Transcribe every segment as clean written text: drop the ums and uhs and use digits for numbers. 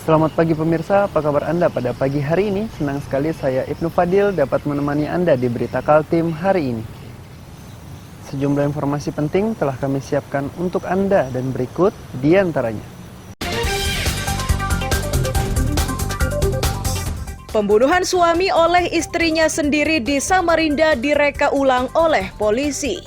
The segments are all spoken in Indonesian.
Selamat pagi pemirsa, apa kabar Anda pada pagi hari ini? Senang sekali saya Ibnu Fadil dapat menemani Anda di Berita Kaltim hari ini. Sejumlah informasi penting telah kami siapkan untuk Anda dan berikut di antaranya. Pembunuhan suami oleh istrinya sendiri di Samarinda direka ulang oleh polisi.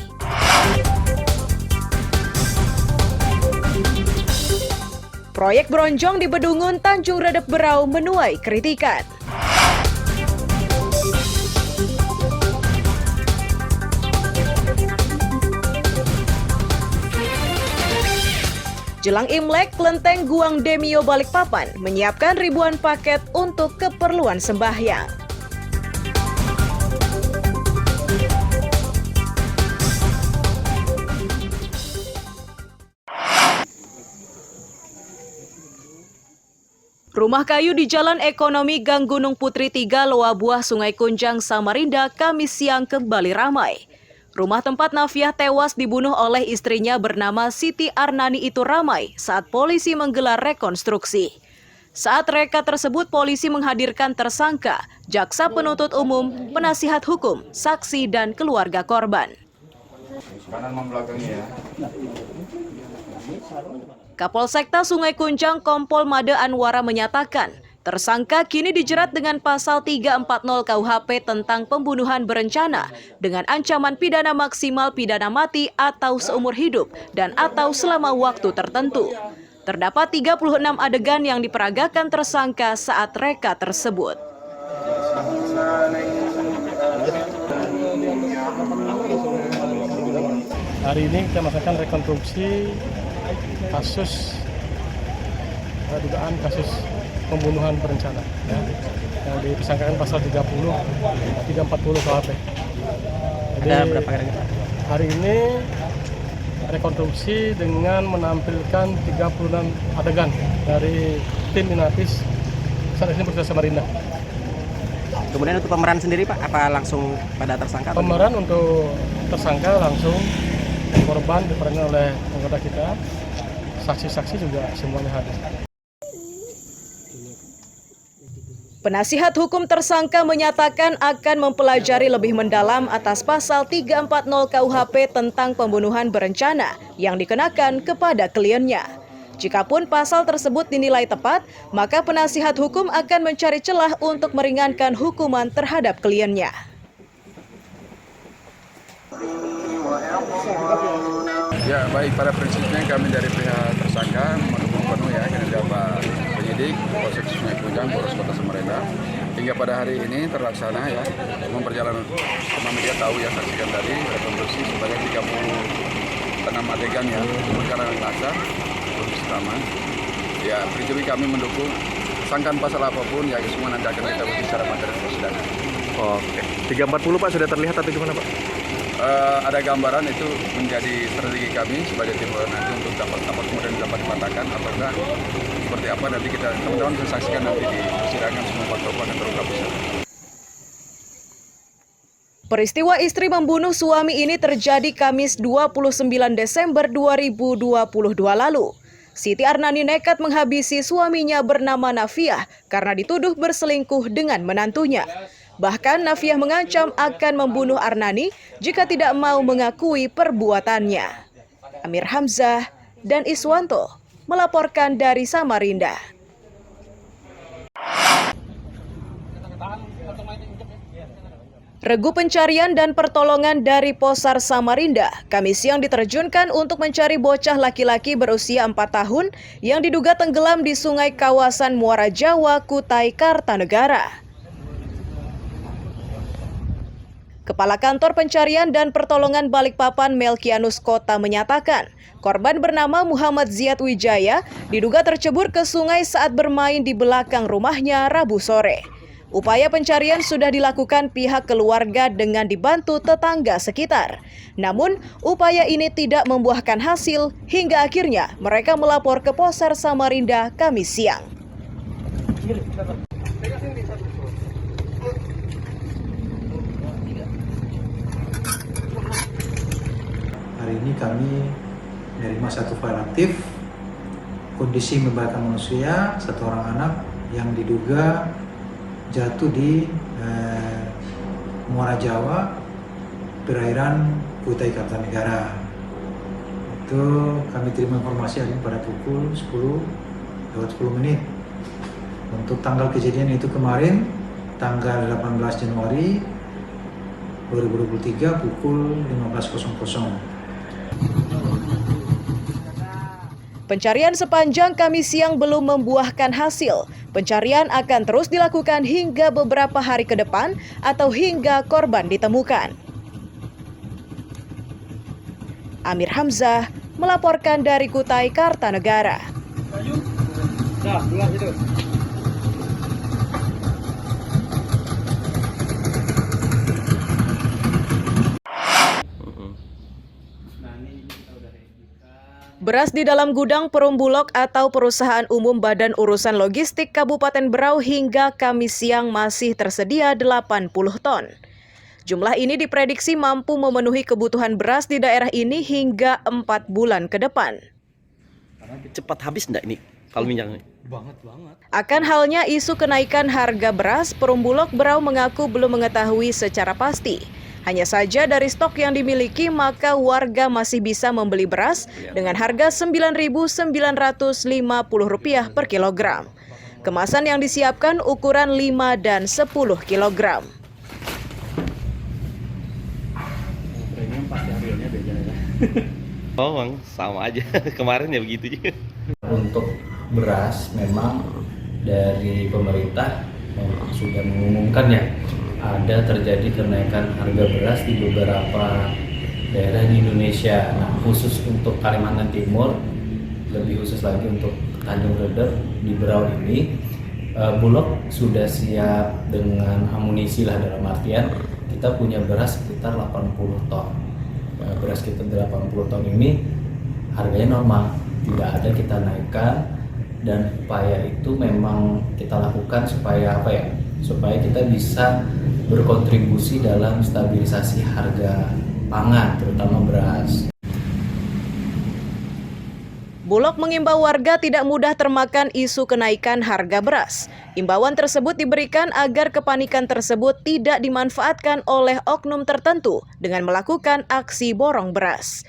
Proyek Bronjong di Bedungun, Tanjung Redep Berau menuai kritikan. Jelang Imlek, Kelenteng Guang Demio Balikpapan menyiapkan ribuan paket untuk keperluan sembahyang. Rumah kayu di Jalan Ekonomi Gang Gunung Putri 3, Loa Buah, Sungai Kunjang, Samarinda, Kamis siang kembali ramai. Rumah tempat Nafiah tewas dibunuh oleh istrinya bernama Siti Arnani itu ramai saat polisi menggelar rekonstruksi. Saat reka tersebut, polisi menghadirkan tersangka, jaksa penuntut umum, penasihat hukum, saksi, dan keluarga korban. Kapolsekta Sungai Kunjang Kompol Made Anwara menyatakan, tersangka kini dijerat dengan pasal 340 KUHP tentang pembunuhan berencana dengan ancaman pidana maksimal pidana mati atau seumur hidup dan atau selama waktu tertentu. Terdapat 36 adegan yang diperagakan tersangka saat reka tersebut. Hari ini kita melakukan rekonstruksi kasus dugaan kasus pembunuhan berencana yang disangkakan pasal 340 KUHP. Jadi, ada berapa kali? Hari ini rekonstruksi dengan menampilkan 36 adegan dari tim Inafis Polres Samarinda. Kemudian untuk pemeran sendiri Pak, apa langsung pada tersangka? Pemeran untuk tersangka langsung, korban diperankan oleh anggota kita, saksi-saksi juga semuanya hadir. Penasihat hukum tersangka menyatakan akan mempelajari lebih mendalam atas pasal 340 KUHP tentang pembunuhan berencana yang dikenakan kepada kliennya. Jikapun pasal tersebut dinilai tepat, maka penasihat hukum akan mencari celah untuk meringankan hukuman terhadap kliennya. Ya, baik, pada prinsipnya kami dari pihak tersangka mendukung penuh ya kinerja Pak Penyidik Polsek Sungai Kunjang, Polres Kota Samarinda. Hingga pada hari ini terlaksana ya, memperjalanan teman media tahu ya, saksikan tadi rekonstruksi sebanyak 36 adegan ya, perjalanan kasar, proses utama. Ya, prinsipnya kami mendukung sangkaan pasal apapun ya, semua nanti akan kita uji secara materi persidangan. Oke, 340 Pak sudah terlihat atau gimana Pak? Ada gambaran itu menjadi strategi kami sebagai tim nanti untuk dapat kemudian dapat dipatahkan ataukah seperti apa nanti kita teman-teman bisa saksikan nanti di persidangan semua faktor akan terungkap. Peristiwa istri membunuh suami ini terjadi Kamis 29 Desember 2022 lalu. Siti Arnani nekat menghabisi suaminya bernama Nafiah karena dituduh berselingkuh dengan menantunya. Bahkan Nafiah mengancam akan membunuh Arnani jika tidak mau mengakui perbuatannya. Amir Hamzah dan Iswanto melaporkan dari Samarinda. Regu pencarian dan pertolongan dari Posar Samarinda Kamis siang diterjunkan untuk mencari bocah laki-laki berusia 4 tahun yang diduga tenggelam di sungai kawasan Muara Jawa, Kutai Kartanegara. Kepala Kantor Pencarian dan Pertolongan Balikpapan Melkianus Kota menyatakan, korban bernama Muhammad Ziad Wijaya diduga tercebur ke sungai saat bermain di belakang rumahnya Rabu sore. Upaya pencarian sudah dilakukan pihak keluarga dengan dibantu tetangga sekitar. Namun, upaya ini tidak membuahkan hasil hingga akhirnya mereka melapor ke Posar Samarinda Kamis siang. Hari ini kami menerima satu file aktif kondisi membahayakan manusia, 1 orang anak yang diduga jatuh di Muara Jawa, perairan Kutai Kartanegara. Itu kami terima informasi hari ini pada pukul 10:10. Untuk tanggal kejadian itu kemarin, tanggal 18 Januari 2023 pukul 15.00. Pencarian sepanjang Kamis siang belum membuahkan hasil. Pencarian akan terus dilakukan hingga beberapa hari ke depan atau hingga korban ditemukan. Amir Hamzah melaporkan dari Kutai Kartanegara. Beras di dalam gudang Perum Bulog atau Perusahaan Umum Badan Urusan Logistik Kabupaten Berau hingga Kamis siang masih tersedia 80 ton. Jumlah ini diprediksi mampu memenuhi kebutuhan beras di daerah ini hingga 4 bulan ke depan. Cepat habis enggak ini kalau minyak? Banget. Akan halnya isu kenaikan harga beras, Perum Bulog Berau mengaku belum mengetahui secara pasti. Hanya saja dari stok yang dimiliki, maka warga masih bisa membeli beras dengan harga Rp9.950 per kilogram. Kemasan yang disiapkan ukuran 5 dan 10 kilogram. Oh, Bang, sama aja. Kemarin ya begitu juga. Untuk beras memang dari pemerintah sudah mengumumkan ya, ada terjadi kenaikan harga beras di beberapa daerah di Indonesia. Nah, khusus untuk Kalimantan Timur, lebih khusus lagi untuk Tanjung Redep di Berau ini, Bulog sudah siap dengan amunisi lah, dalam artian kita punya beras sekitar 80 ton. Beras kita 80 ton ini harganya normal, tidak ada kita naikkan, dan upaya itu memang kita lakukan supaya supaya kita bisa berkontribusi dalam stabilisasi harga pangan, terutama beras. Bulog mengimbau warga tidak mudah termakan isu kenaikan harga beras. Imbauan tersebut diberikan agar kepanikan tersebut tidak dimanfaatkan oleh oknum tertentu dengan melakukan aksi borong beras.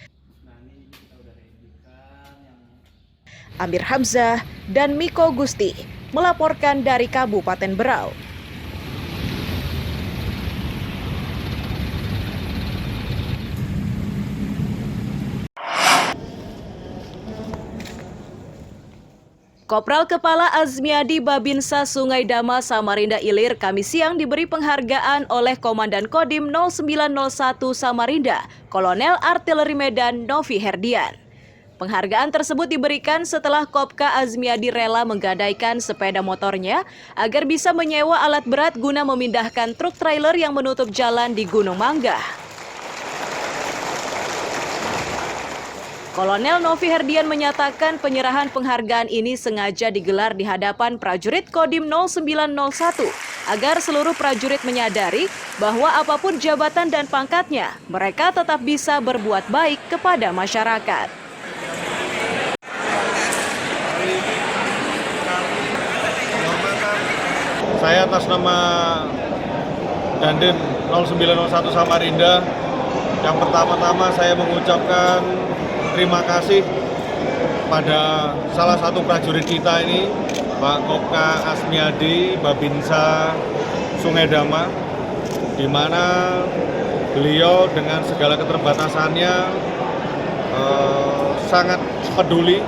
Amir Hamzah dan Miko Gusti melaporkan dari Kabupaten Berau. Kopral Kepala Azmiadi Babinsa Sungai Dama Samarinda Ilir Kamis siang diberi penghargaan oleh Komandan Kodim 0901 Samarinda, Kolonel Artileri Medan Novi Herdian. Penghargaan tersebut diberikan setelah Kopka Azmiadi rela menggadaikan sepeda motornya agar bisa menyewa alat berat guna memindahkan truk trailer yang menutup jalan di Gunung Manggah. Kolonel Novi Herdian menyatakan penyerahan penghargaan ini sengaja digelar di hadapan prajurit Kodim 0901 agar seluruh prajurit menyadari bahwa apapun jabatan dan pangkatnya, mereka tetap bisa berbuat baik kepada masyarakat. Saya atas nama Dandim 0901 Samarinda, yang pertama-tama saya mengucapkan terima kasih pada salah satu prajurit kita ini, Pak Kopka Azmiadi Babinsa Sungai Dama, di mana beliau dengan segala keterbatasannya sangat peduli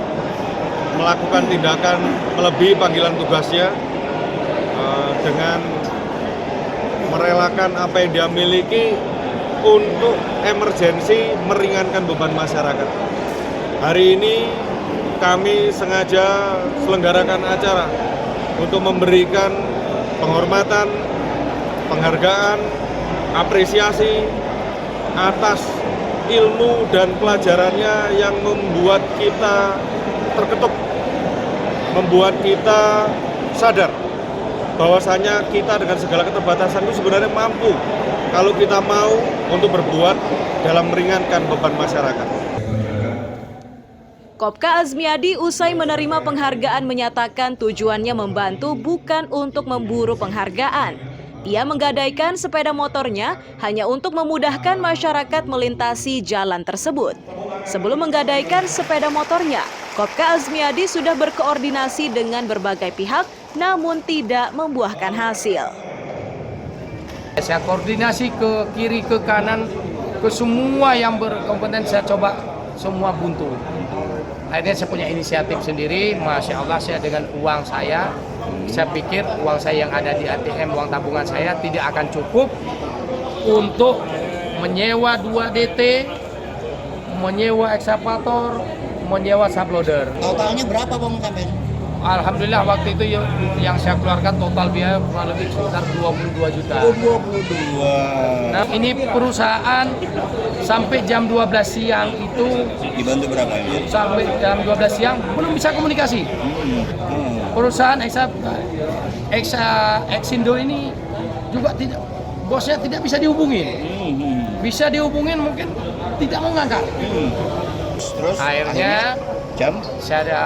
melakukan tindakan melebihi panggilan tugasnya dengan merelakan apa yang dia miliki untuk emergensi meringankan beban masyarakat. Hari ini kami sengaja selenggarakan acara untuk memberikan penghormatan, penghargaan, apresiasi atas ilmu dan pelajarannya yang membuat kita terketuk, membuat kita sadar bahwasanya kita dengan segala keterbatasan itu sebenarnya mampu kalau kita mau untuk berbuat dalam meringankan beban masyarakat. Kopka Azmiadi usai menerima penghargaan menyatakan tujuannya membantu bukan untuk memburu penghargaan. Ia menggadaikan sepeda motornya hanya untuk memudahkan masyarakat melintasi jalan tersebut. Sebelum menggadaikan sepeda motornya, Kopka Azmiadi sudah berkoordinasi dengan berbagai pihak namun tidak membuahkan hasil. Saya koordinasi ke kiri, ke kanan, ke semua yang berkompeten, saya coba semua buntu. Akhirnya saya punya inisiatif sendiri, Masya Allah saya dengan uang saya pikir uang saya yang ada di ATM, uang tabungan saya tidak akan cukup untuk menyewa 2 DT, menyewa ekskavator, menyewa subloader. Totalnya berapa Bang sampai? Alhamdulillah waktu itu yang saya keluarkan total biaya kurang lebih sekitar 22 juta. Oh, 22. Nah, ini perusahaan sampai jam 12 siang itu Dibantu berapa ya? sampai jam 12 siang belum bisa komunikasi. Perusahaan Exindo ini juga tidak, bosnya tidak bisa dihubungin. Bisa dihubungin mungkin tidak mau ngangkat. Terus Akhirnya jam saya ada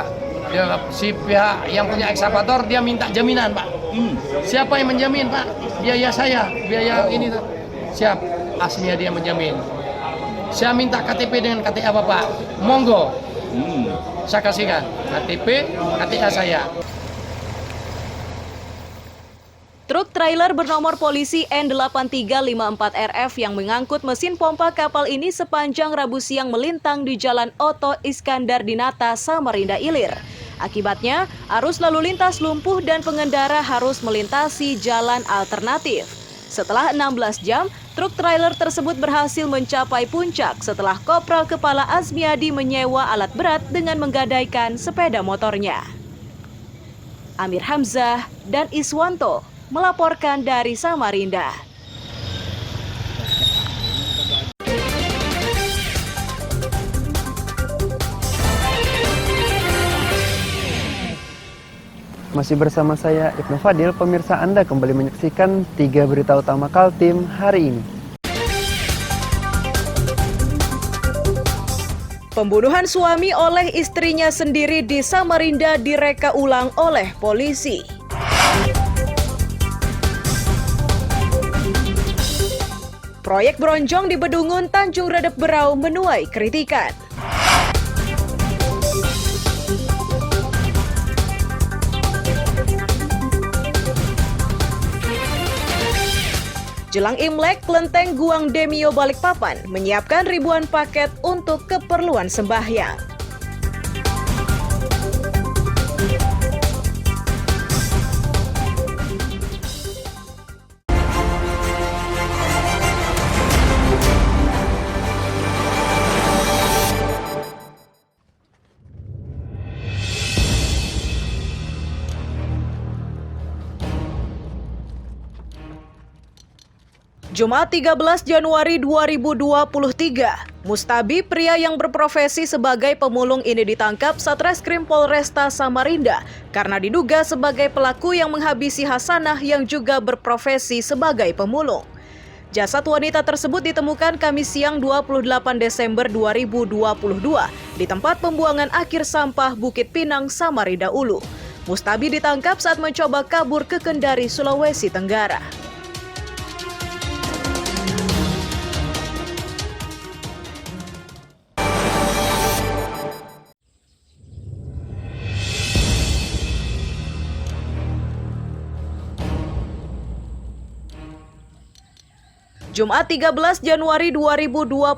si pihak yang punya ekskavator dia minta jaminan, Pak. Siapa yang menjamin, Pak? Biaya saya, biaya ini siap. Aslinya dia menjamin. Saya minta KTP dengan KTA Bapak. Monggo. Saya kasihkan KTP, KTA saya. Truk trailer bernomor polisi N8354RF yang mengangkut mesin pompa kapal ini sepanjang Rabu siang melintang di Jalan Oto Iskandar Dinata, Samarinda Ilir. Akibatnya, arus lalu lintas lumpuh dan pengendara harus melintasi jalan alternatif. Setelah 16 jam, truk trailer tersebut berhasil mencapai puncak setelah Kopral Kepala Azmiadi menyewa alat berat dengan menggadaikan sepeda motornya. Amir Hamzah dan Iswanto melaporkan dari Samarinda. Masih bersama saya Ibnu Fadil, pemirsa Anda kembali menyaksikan 3 berita utama Kaltim hari ini. Pembunuhan suami oleh istrinya sendiri di Samarinda direka ulang oleh polisi. Proyek Bronjong di Bedungun, Tanjung Redep Berau menuai kritikan. Jelang Imlek, Kelenteng Guang Demio Balikpapan menyiapkan ribuan paket untuk keperluan sembahyang. Jumat 13 Januari 2023, Mustabi, pria yang berprofesi sebagai pemulung ini ditangkap Satreskrim Polresta Samarinda karena diduga sebagai pelaku yang menghabisi Hasanah yang juga berprofesi sebagai pemulung. Jasad wanita tersebut ditemukan Kamis siang 28 Desember 2022 di tempat pembuangan akhir sampah Bukit Pinang, Samarinda Ulu. Mustabi ditangkap saat mencoba kabur ke Kendari, Sulawesi Tenggara. Jumat 13 Januari 2023,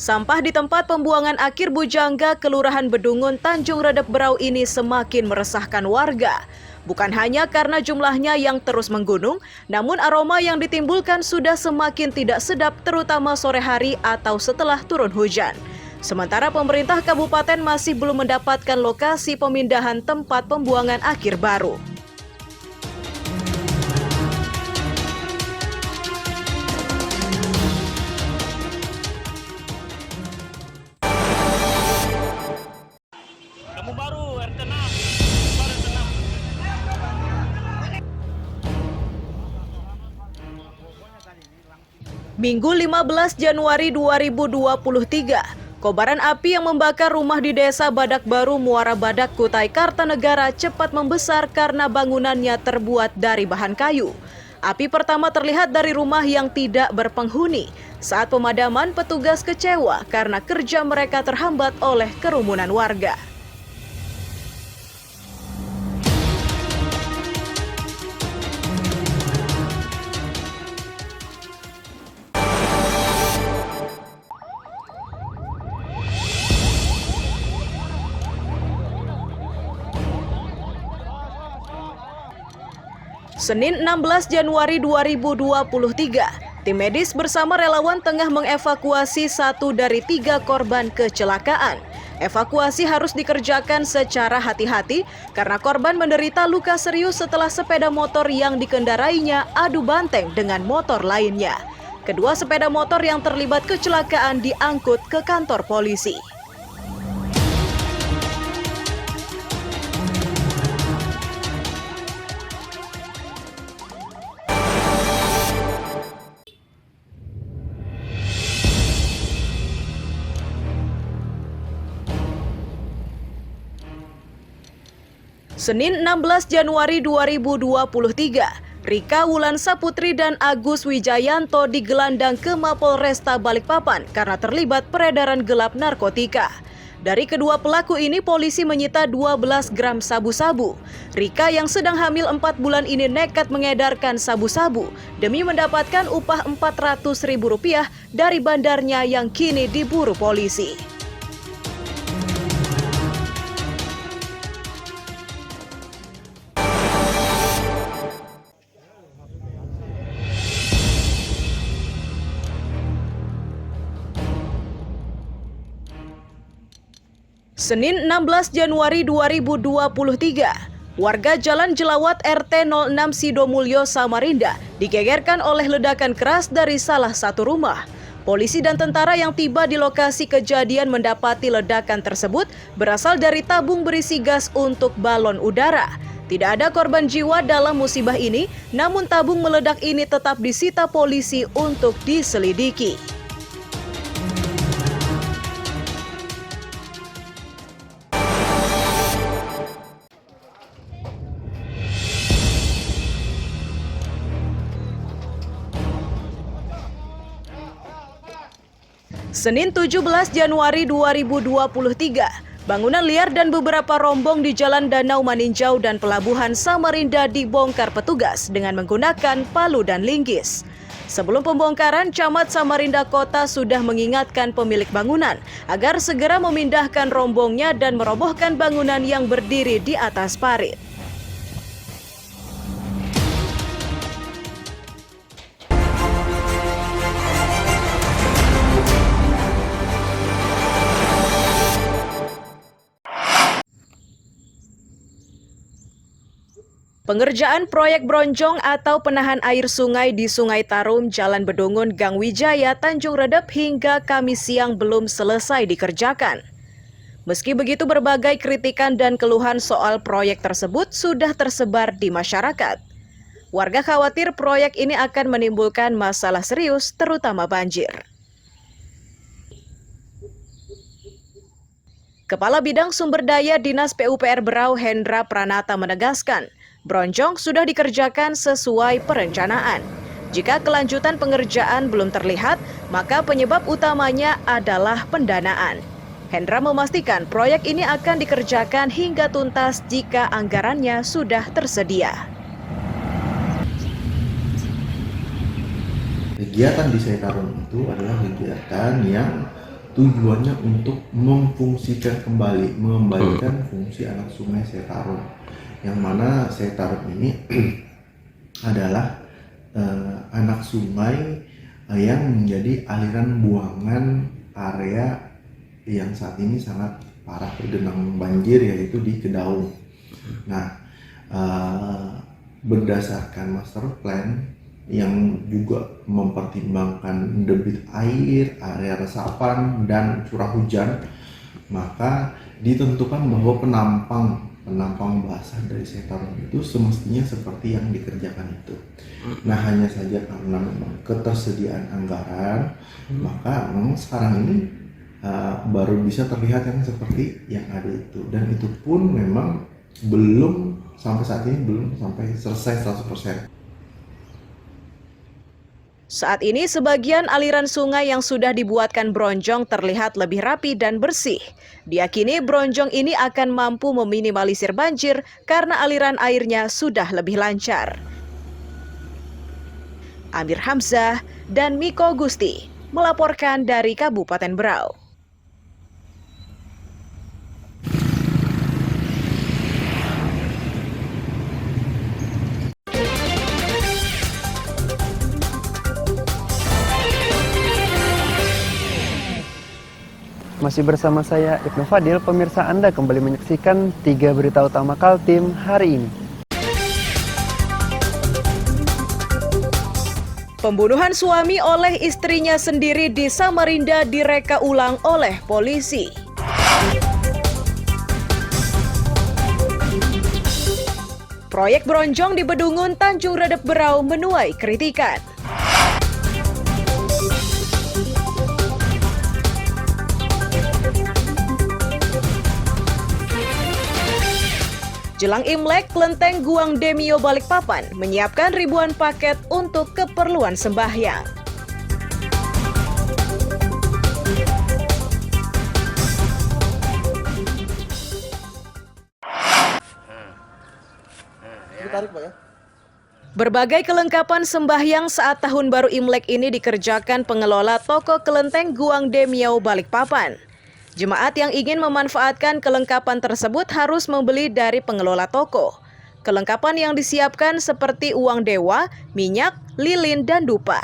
sampah di tempat pembuangan akhir Bujangga, Kelurahan Bedungun, Tanjung Redep Berau ini semakin meresahkan warga. Bukan hanya karena jumlahnya yang terus menggunung, namun aroma yang ditimbulkan sudah semakin tidak sedap terutama sore hari atau setelah turun hujan. Sementara pemerintah kabupaten masih belum mendapatkan lokasi pemindahan tempat pembuangan akhir baru. Minggu 15 Januari 2023, Kobaran api yang membakar rumah di Desa Badak Baru, Muara Badak, Kutai Kartanegara cepat membesar karena bangunannya terbuat dari bahan kayu. Api pertama terlihat dari rumah yang tidak berpenghuni. Saat pemadaman, petugas kecewa karena kerja mereka terhambat oleh kerumunan warga. Senin 16 Januari 2023, tim medis bersama relawan tengah mengevakuasi 1 dari 3 korban kecelakaan. Evakuasi harus dikerjakan secara hati-hati karena korban menderita luka serius setelah sepeda motor yang dikendarainya adu banteng dengan motor lainnya. Kedua sepeda motor yang terlibat kecelakaan diangkut ke kantor polisi. Senin 16 Januari 2023, Rika Wulansa Putri dan Agus Wijayanto digelandang ke Mapolresta Balikpapan karena terlibat peredaran gelap narkotika. Dari kedua pelaku ini, polisi menyita 12 gram sabu-sabu. Rika yang sedang hamil 4 bulan ini nekat mengedarkan sabu-sabu demi mendapatkan upah Rp400.000 dari bandarnya yang kini diburu polisi. Senin 16 Januari 2023, warga Jalan Jelawat RT 06 Sidomulyo, Samarinda digegerkan oleh ledakan keras dari salah satu rumah. Polisi dan tentara yang tiba di lokasi kejadian mendapati ledakan tersebut berasal dari tabung berisi gas untuk balon udara. Tidak ada korban jiwa dalam musibah ini, namun tabung meledak ini tetap disita polisi untuk diselidiki. Senin 17 Januari 2023, bangunan liar dan beberapa rombong di Jalan Danau Maninjau dan Pelabuhan Samarinda dibongkar petugas dengan menggunakan palu dan linggis. Sebelum pembongkaran, Camat Samarinda Kota sudah mengingatkan pemilik bangunan agar segera memindahkan rombongnya dan merobohkan bangunan yang berdiri di atas parit. Pengerjaan proyek bronjong atau penahan air sungai di Sungai Tarum, Jalan Bedungun, Gang Wijaya, Tanjung Redep hingga Kamis siang belum selesai dikerjakan. Meski begitu, berbagai kritikan dan keluhan soal proyek tersebut sudah tersebar di masyarakat. Warga khawatir proyek ini akan menimbulkan masalah serius, terutama banjir. Kepala Bidang Sumber Daya Dinas PUPR Berau Hendra Pranata menegaskan, bronjong sudah dikerjakan sesuai perencanaan. Jika kelanjutan pengerjaan belum terlihat, maka penyebab utamanya adalah pendanaan. Hendra memastikan proyek ini akan dikerjakan hingga tuntas jika anggarannya sudah tersedia. Kegiatan di Sungai Tarum itu adalah kegiatan yang tujuannya untuk memfungsikan kembali, mengembalikan fungsi anak sungai Sungai Tarum. Yang mana Sungai Tarum ini adalah anak sungai yang menjadi aliran buangan area yang saat ini sangat parah tergenang banjir, yaitu di Kedaung. Nah, berdasarkan master plan yang juga mempertimbangkan debit air, area resapan, dan curah hujan, maka ditentukan bahwa penampang basah dari Sungai Tarum itu semestinya seperti yang dikerjakan itu. Nah, hanya saja karena memang ketersediaan anggaran, maka memang sekarang ini baru bisa terlihat yang seperti yang ada itu, dan itu pun memang belum sampai saat ini belum sampai selesai 100%. Saat ini sebagian aliran sungai yang sudah dibuatkan bronjong terlihat lebih rapi dan bersih. Diakini bronjong ini akan mampu meminimalisir banjir karena aliran airnya sudah lebih lancar. Amir Hamzah dan Miko Gusti melaporkan dari Kabupaten Berau. Masih bersama saya Ibnu Fadil, pemirsa Anda kembali menyaksikan 3 berita utama Kaltim hari ini. Pembunuhan suami oleh istrinya sendiri di Samarinda direka ulang oleh polisi. Proyek Bronjong di Bedungun, Tanjung Redep, Berau menuai kritikan. Jelang Imlek, Kelenteng Guang Demio Balikpapan menyiapkan ribuan paket untuk keperluan sembahyang. Berbagai kelengkapan sembahyang saat Tahun Baru Imlek ini dikerjakan pengelola toko Kelenteng Guang Demio Balikpapan. Jemaat yang ingin memanfaatkan kelengkapan tersebut harus membeli dari pengelola toko. Kelengkapan yang disiapkan seperti uang dewa, minyak, lilin, dan dupa.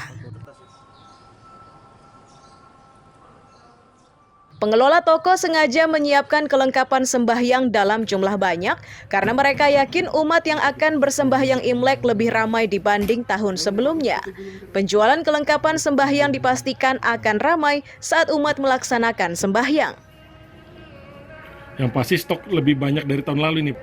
Pengelola toko sengaja menyiapkan kelengkapan sembahyang dalam jumlah banyak karena mereka yakin umat yang akan bersembahyang Imlek lebih ramai dibanding tahun sebelumnya. Penjualan kelengkapan sembahyang dipastikan akan ramai saat umat melaksanakan sembahyang. Yang pasti stok lebih banyak dari tahun lalu nih.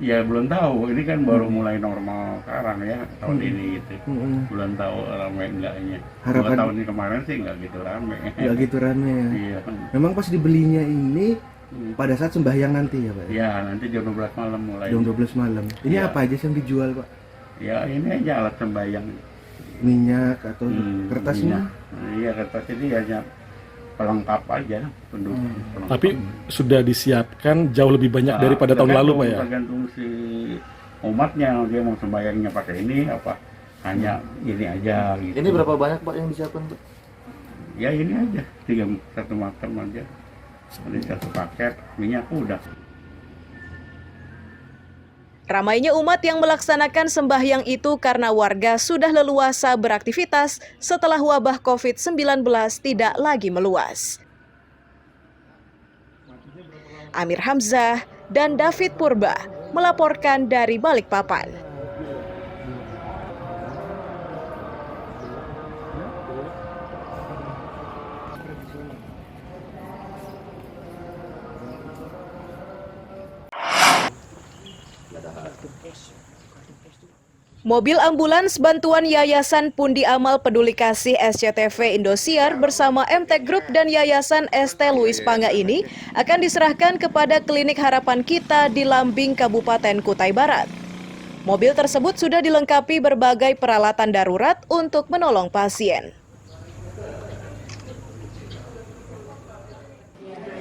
Ya belum tahu, ini kan baru mulai normal sekarang ya tahun ini gitu. Belum tahu ramai enggaknya. Harapan tahun ini kemarin sih nggak gitu ramai. Nggak gitu rame ya. Iya. Memang pas dibelinya ini pada saat sembahyang nanti ya Pak? Ya nanti jam 12 malam mulai. Jam 12 malam. Ini Ya. apa aja sih yang dijual Pak? Ya ini aja alat sembahyang. Minyak atau kertasnya? Iya kertas ini hanya pelengkap aja pendukung. Tapi sudah disiapkan jauh lebih banyak daripada tahun lalu Pak ya? Tergantung si umatnya, dia mau sembahyangnya pakai ini apa hanya ini aja gitu. Ini berapa banyak Pak yang disiapkan Pak? Ya ini aja, 1 macam aja. Ini 1 paket minyak udah. Ramainya umat yang melaksanakan sembahyang itu karena warga sudah leluasa beraktivitas setelah wabah COVID-19 tidak lagi meluas. Amir Hamzah dan David Purba melaporkan dari Balikpapan. Mobil ambulans bantuan Yayasan Pundi Amal Peduli Kasih SCTV Indosiar bersama MTech Group dan Yayasan ST Louis Pangga ini akan diserahkan kepada Klinik Harapan Kita di Lambing, Kabupaten Kutai Barat. Mobil tersebut sudah dilengkapi berbagai peralatan darurat untuk menolong pasien.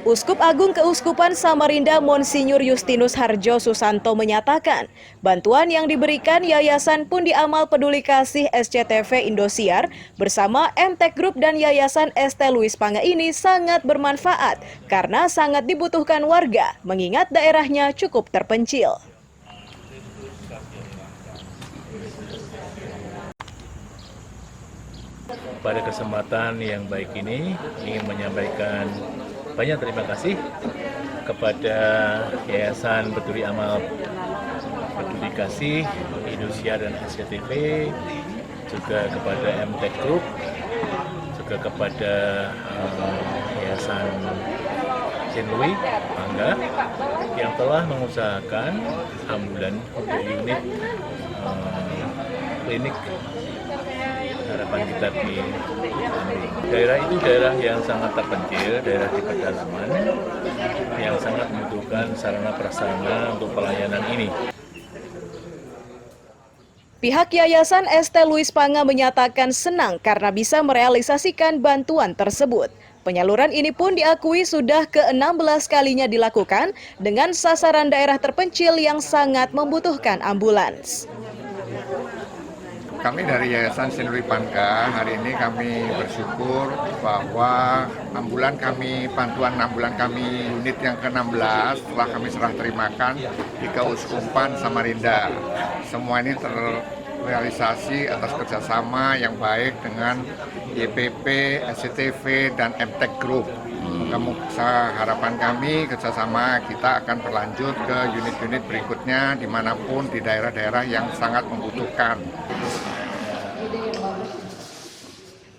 Uskup Agung Keuskupan Samarinda Monsinyur Justinus Harjo Susanto menyatakan, bantuan yang diberikan Yayasan Pundi Amal Peduli Kasih SCTV Indosiar bersama MTech Group dan Yayasan ST Louis Pangga ini sangat bermanfaat karena sangat dibutuhkan warga, mengingat daerahnya cukup terpencil. Pada kesempatan yang baik ini ingin menyampaikan banyak terima kasih kepada Yayasan Peduli Amal Peduli Kasih Indosiar dan SCTV, juga kepada MTech Group, juga kepada Yayasan Saint Louis Pangga yang telah mengusahakan ambulan unit klinik harapan kita di Lambing. Daerah itu daerah yang sangat terpencil, daerah di pedalaman, yang sangat membutuhkan sarana prasarana untuk pelayanan ini. Pihak Yayasan ST Louis Panga menyatakan senang karena bisa merealisasikan bantuan tersebut. Penyaluran ini pun diakui sudah ke-16 kalinya dilakukan dengan sasaran daerah terpencil yang sangat membutuhkan ambulans. Kami dari Yayasan ST Louis Panga hari ini kami bersyukur bahwa bantuan ambulan kami unit yang ke-16 telah kami serah terimakan di Keuskupan Samarinda. Semua ini terrealisasi atas kerjasama yang baik dengan YPP, SCTV, dan MTech Group. Harapan kami kerjasama kita akan berlanjut ke unit-unit berikutnya dimanapun di daerah-daerah yang sangat membutuhkan.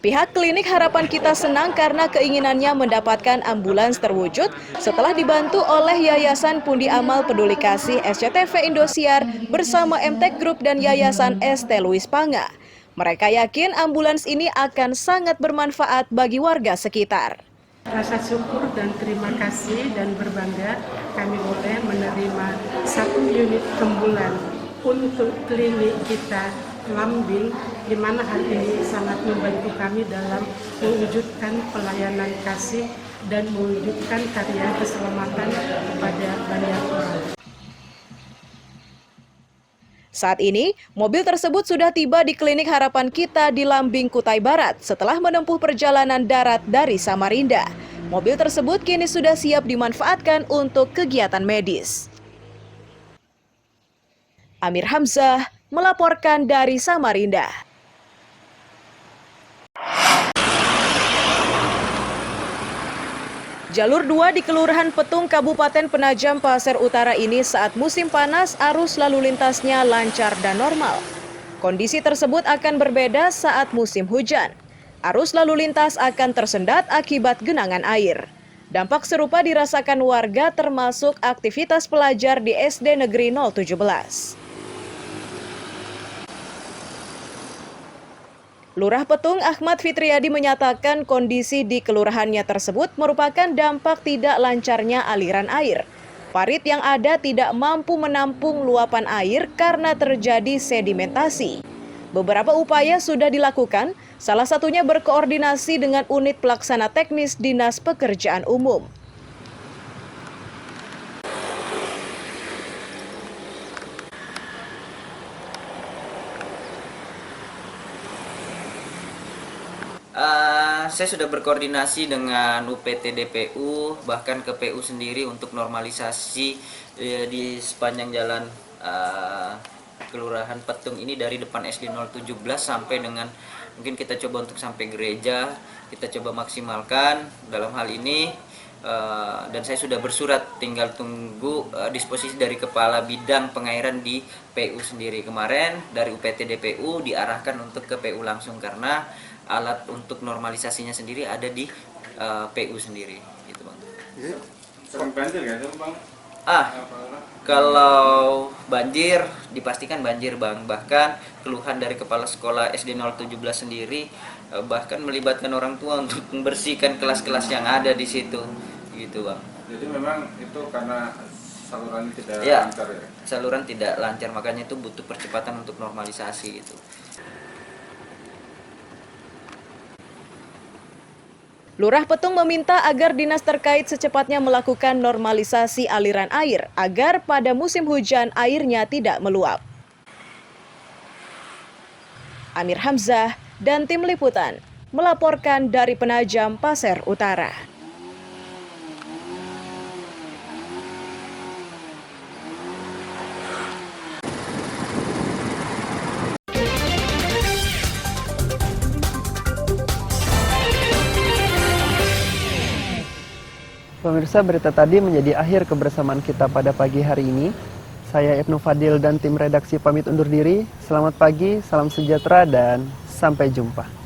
Pihak klinik Harapan Kita senang karena keinginannya mendapatkan ambulans terwujud setelah dibantu oleh Yayasan Pundi Amal Peduli Kasih SCTV Indosiar bersama MTech Group dan Yayasan ST Louis Panga. Mereka yakin ambulans ini akan sangat bermanfaat bagi warga sekitar. Rasa syukur dan terima kasih dan berbangga kami boleh menerima 1 unit ambulan untuk klinik kita Lambing, di mana hal ini sangat membantu kami dalam mewujudkan pelayanan kasih dan mewujudkan karya keselamatan kepada banyak orang. Saat ini, mobil tersebut sudah tiba di klinik Harapan Kita di Lambing, Kutai Barat setelah menempuh perjalanan darat dari Samarinda. Mobil tersebut kini sudah siap dimanfaatkan untuk kegiatan medis. Amir Hamzah melaporkan dari Samarinda. Jalur 2 di Kelurahan Petung, Kabupaten Penajam Pasir Utara ini saat musim panas arus lalu lintasnya lancar dan normal. Kondisi tersebut akan berbeda saat musim hujan. Arus lalu lintas akan tersendat akibat genangan air. Dampak serupa dirasakan warga termasuk aktivitas pelajar di SD Negeri 017. Lurah Petung Ahmad Fitriadi menyatakan kondisi di kelurahannya tersebut merupakan dampak tidak lancarnya aliran air. Parit yang ada tidak mampu menampung luapan air karena terjadi sedimentasi. Beberapa upaya sudah dilakukan, salah satunya berkoordinasi dengan unit pelaksana teknis Dinas Pekerjaan Umum. Saya sudah berkoordinasi dengan UPT DPU, bahkan ke PU sendiri untuk normalisasi di sepanjang jalan Kelurahan Petung ini dari depan SD 017 sampai dengan mungkin kita coba untuk sampai gereja, kita coba maksimalkan dalam hal ini. Dan saya sudah bersurat, tinggal tunggu disposisi dari Kepala Bidang Pengairan di PU sendiri. Kemarin dari UPT DPU diarahkan untuk ke PU langsung karena alat untuk normalisasinya sendiri ada di PU sendiri, gitu Bang. Sering banjir kan Bang? Kalau banjir dipastikan banjir Bang. Bahkan keluhan dari kepala sekolah SD 017 sendiri bahkan melibatkan orang tua untuk membersihkan kelas-kelas yang ada di situ, gitu Bang. Jadi memang itu karena saluran tidak lancar ya? Saluran tidak lancar, makanya itu butuh percepatan untuk normalisasi itu. Lurah Petung meminta agar dinas terkait secepatnya melakukan normalisasi aliran air agar pada musim hujan airnya tidak meluap. Amir Hamzah dan tim liputan melaporkan dari Penajam Pasir Utara. Pemirsa, berita tadi menjadi akhir kebersamaan kita pada pagi hari ini. Saya Ibnu Fadil dan tim redaksi pamit undur diri. Selamat pagi, salam sejahtera, dan sampai jumpa.